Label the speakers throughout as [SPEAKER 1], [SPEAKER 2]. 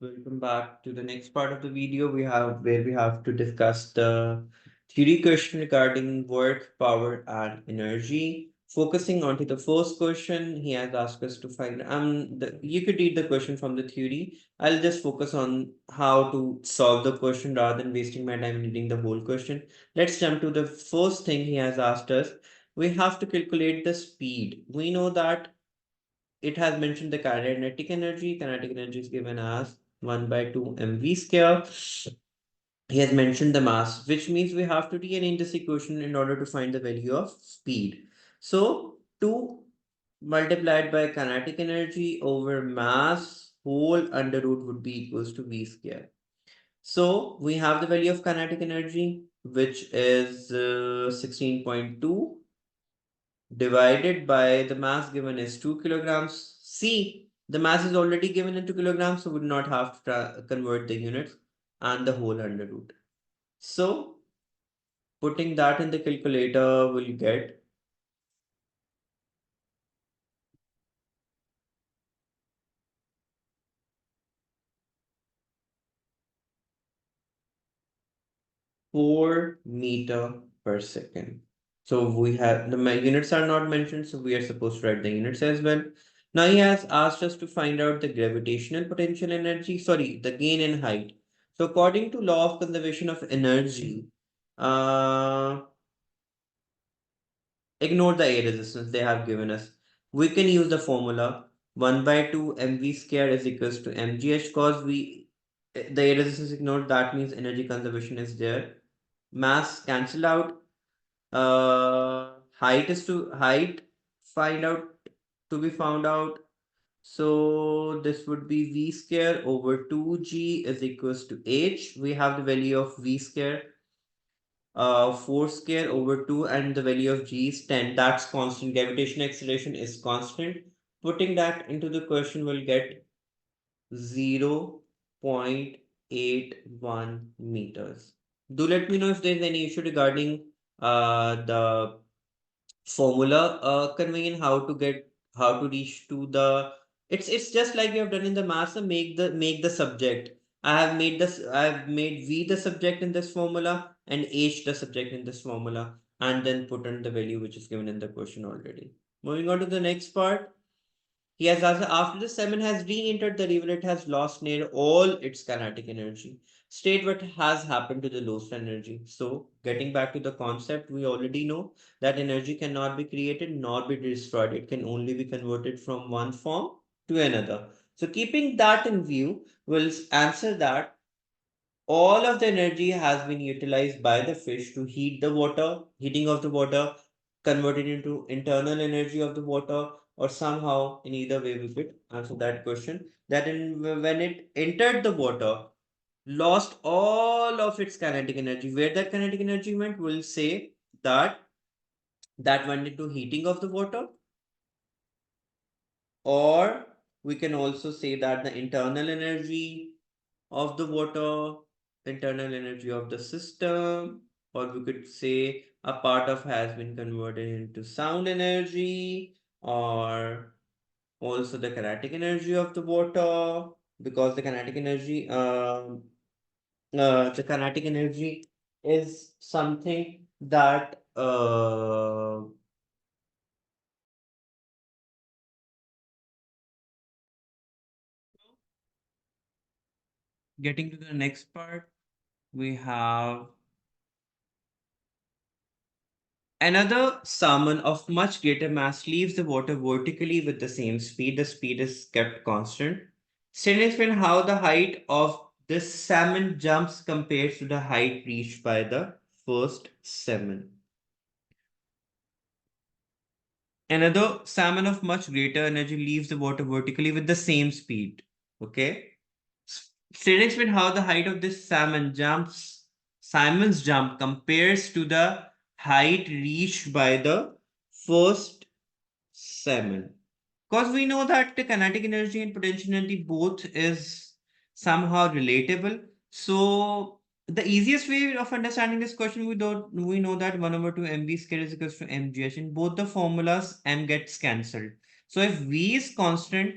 [SPEAKER 1] Welcome back to the next part of the video where we have to discuss the theory question regarding work, power, and energy. Focusing on to the first question, he has asked us to find you could read the question from the theory. I'll just focus on how to solve the question rather than wasting my time reading the whole question. Let's jump to the first thing he has asked us. We have to calculate the speed. We know that it has mentioned the kinetic energy. Kinetic energy is given as 1 by 2 mv square. He has mentioned the mass, which means we have to rearrange this equation in order to find the value of speed. So 2 multiplied by kinetic energy over mass whole under root would be equals to v square. So we have the value of kinetic energy, which is 16.2 divided by the mass given is 2 kilograms. See, the mass is already given into kilograms, so we would not have to convert the units and the whole under root. So putting that in the calculator will get 4 meter per second. So we have the units are not mentioned, so we are supposed to write the units as well. Now he has asked us to find out the gravitational potential energy, sorry, the gain in height. So according to law of conservation of energy, uh, ignore the air resistance they have given us. We can use the formula 1 by 2 mv square is equals to mgh cause the air resistance ignored, that means energy conservation is there. Mass cancel out. Height is to height find out to be found out. So this would be v square over 2g is equals to h. We have the value of v square 4 square over 2 and the value of g is 10. That's constant. Gravitational acceleration is constant. Putting that into the question will get 0.81 meters. Do let me know if there's any issue regarding the formula conveying how to reach to the it's just like you have done in the maths. Make the subject. I have made v the subject in this formula and h the subject in this formula and then put in the value which is given in the question already. Moving on to the next part. He has also, after the semen has re-entered the river, it has lost near all its kinetic energy. State what has happened to the lost energy. So, getting back to the concept, we already know that energy cannot be created nor be destroyed. It can only be converted from one form to another. So, keeping that in view, we'll answer that all of the energy has been utilized by the fish to heat the water, heating of the water, converted into internal energy of the water, or somehow in either way we could answer that question. That when it entered the water, lost all of its kinetic energy. Where that kinetic energy went, we'll say that that went into heating of the water, or we can also say that the internal energy of the water, internal energy of the system, or we could say a part of has been converted into sound energy, or also the kinetic energy of the water, because the kinetic energy is something that getting to the next part, we have another salmon of much greater mass leaves the water vertically with the same speed. The speed is kept constant. Studies explain how the height of this salmon jumps compared to the height reached by the first salmon. Another salmon of much greater energy leaves the water vertically with the same speed. Okay. Studies explain how the height of this Simon's jump compares to the height reached by the first salmon. Because we know that the kinetic energy and potential energy both is somehow relatable. So the easiest way of understanding this question, we know that 1 over 2 mv square is equals to mgh. In both the formulas, m gets cancelled. So if v is constant,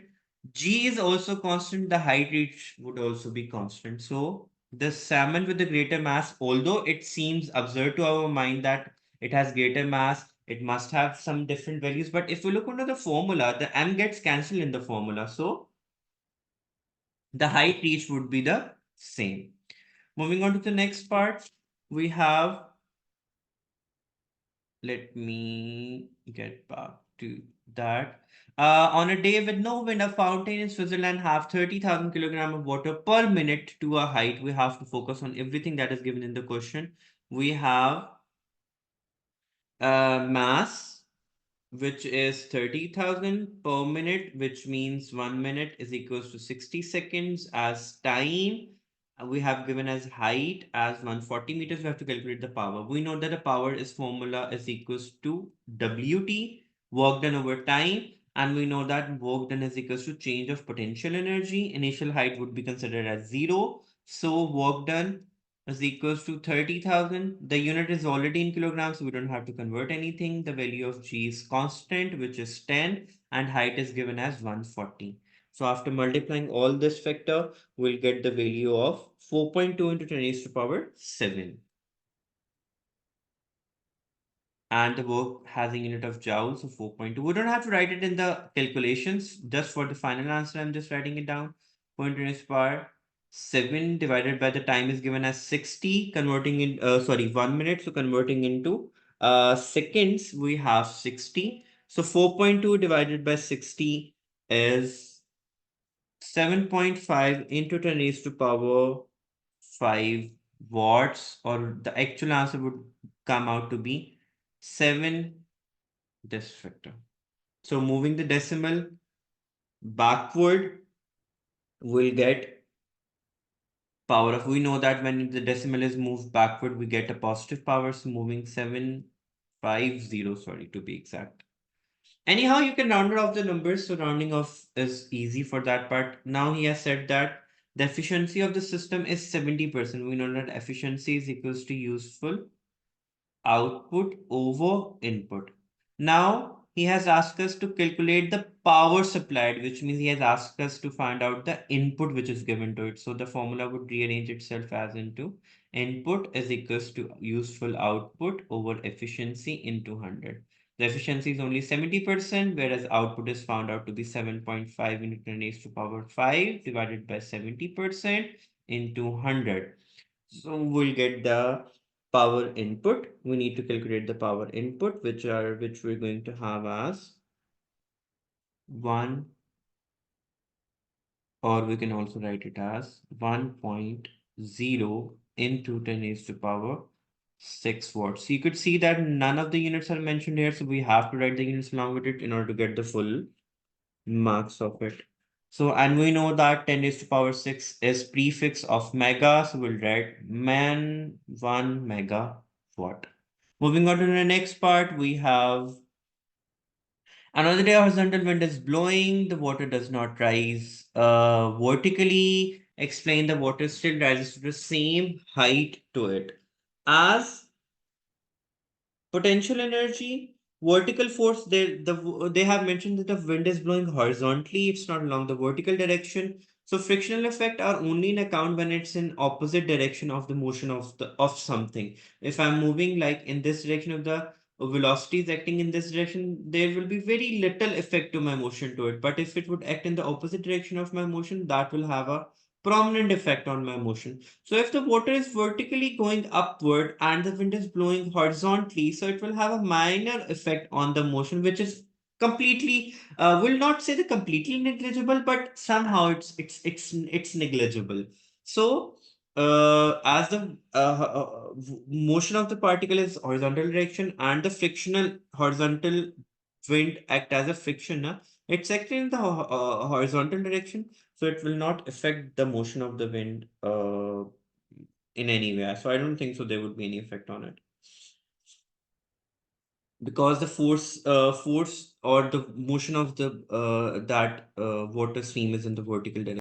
[SPEAKER 1] G is also constant, the height reach would also be constant. So the salmon with the greater mass, although it seems absurd to our mind that it has greater mass, it must have some different values. But if we look under the formula, the M gets cancelled in the formula. So the height reached would be the same. Moving on to the next part, we have, let me get back to that. On a day with no wind, a fountain in Switzerland have 30,000 kilograms of water per minute to a height. We have to focus on everything that is given in the question. We have mass, which is 30,000 per minute, which means 1 minute is equals to 60 seconds as time. We have given as height as 140 meters. We have to calculate the power. We know that the power is formula is equals to WT, work done over time. And we know that work done is equals to change of potential energy. Initial height would be considered as 0. So work done is equals to 30,000. The unit is already in kilograms, so we don't have to convert anything. The value of G is constant, which is 10, and height is given as 140. So after multiplying all this factor, we'll get the value of 4.2 into 10 raised to power 7. And the work has a unit of joules, so 4.2. We don't have to write it in the calculations. Just for the final answer, I'm just writing it down. 0.2 is power 7 divided by the time is given as 60, converting in, sorry, 1 minute. So converting into seconds, we have 60. So 4.2 divided by 60 is 7.5 into 10 raised to power 5 watts, or the actual answer would come out to be 7 this factor. So moving the decimal backward, we'll get power of, we know that when the decimal is moved backward, we get a positive power. So moving 750, sorry, to be exact. Anyhow, you can round it off the numbers. So rounding off is easy for that part. Now he has said that the efficiency of the system is 70%. We know that efficiency is equals to useful output over input. Now he has asked us to calculate the power supplied, which means he has asked us to find out the input which is given to it. So the formula would rearrange itself as into input is equals to useful output over efficiency into 100. The efficiency is only 70%, whereas output is found out to be 7.5 into 10 raised to power 5 divided by 70% into 100. So we'll get the power input. We need to calculate the power input, which we're going to have as 1, or we can also write it as 1.0 into 10 raised to power 6 watts. So you could see that none of the units are mentioned here, so we have to write the units along with it in order to get the full marks of it. So, and we know that 10 raised to power 6 is prefix of mega, so we'll write man 1 megawatt. Moving on to the next part, we have another day horizontal wind is blowing, the water does not rise vertically. Explain the water still rises to the same height to it. As potential energy, vertical force, they have mentioned that the wind is blowing horizontally, it's not along the vertical direction. So frictional effect are only in account when it's in opposite direction of the motion of something. If I'm moving like in this direction of the velocity is acting in this direction, there will be very little effect to my motion to it. But if it would act in the opposite direction of my motion, that will have a prominent effect on my motion. So if the water is vertically going upward and the wind is blowing horizontally, so it will have a minor effect on the motion, which is completely, will not say the completely negligible, but somehow it's negligible. So as the motion of the particle is horizontal direction and the frictional horizontal wind act as a friction, it's acting in the horizontal direction, so it will not affect the motion of the wind in any way. So I don't think so there would be any effect on it, because the force or the motion of the that water stream is in the vertical direction.